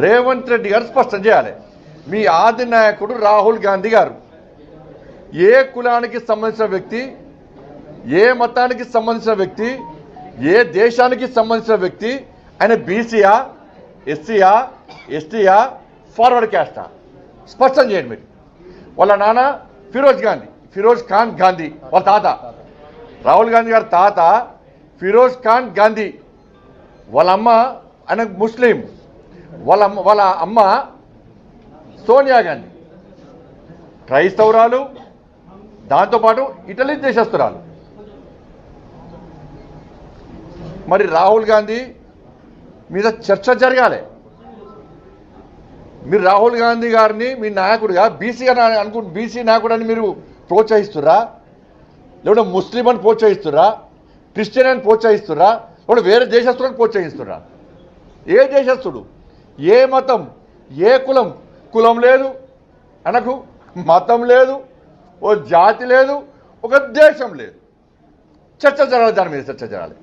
రేవంత్ రెడ్డి గారు స్పష్టం చేయాలి. మీ ఆది నాయకుడు రాహుల్ గాంధీ గారు ఏ కులానికి సంబంధించిన వ్యక్తి, ఏ మతానికి సంబంధించిన వ్యక్తి, ఏ దేశానికి సంబంధించిన వ్యక్తి, ఆయన బీసీయా, ఎస్సీయా, ఎస్టీయా, ఫార్వర్డ్ క్యాస్టా? స్పష్టం చేయండి మీరు. వాళ్ళ నాన్న ఫిరోజ్ ఖాన్ గాంధీ, వాళ్ళ తాత రాహుల్ గాంధీ గారి తాత ఫిరోజ్ ఖాన్ గాంధీ, వాళ్ళ అమ్మ ఆయన ముస్లిం, వాళ్ళ అమ్మ సోనియా గాంధీ క్రైస్తవురాలు, దాంతోపాటు ఇటలీ దేశస్తురాలు. మరి రాహుల్ గాంధీ మీద చర్చ జరగాలి. మీరు రాహుల్ గాంధీ గారిని మీ నాయకుడిగా బీసీ నాయకుడు అని మీరు ప్రోత్సహిస్తుర్రా, లేకుంటే ముస్లిం అని ప్రోత్సహిస్తుర్రా, క్రిస్టియన్ అని ప్రోత్సహిస్తుర్రా, లేకుంటే వేరే దేశస్తులను ప్రోత్సహిస్తుర్రా? ఏ దేశస్తుడు, ఏ మతం, ఏ కులం లేదు అనకు, మతం లేదు, ఓ జాతి లేదు, ఒక దేశం లేదు. చర్చ జరగాలి, దాని మీద చర్చ జరగాలి.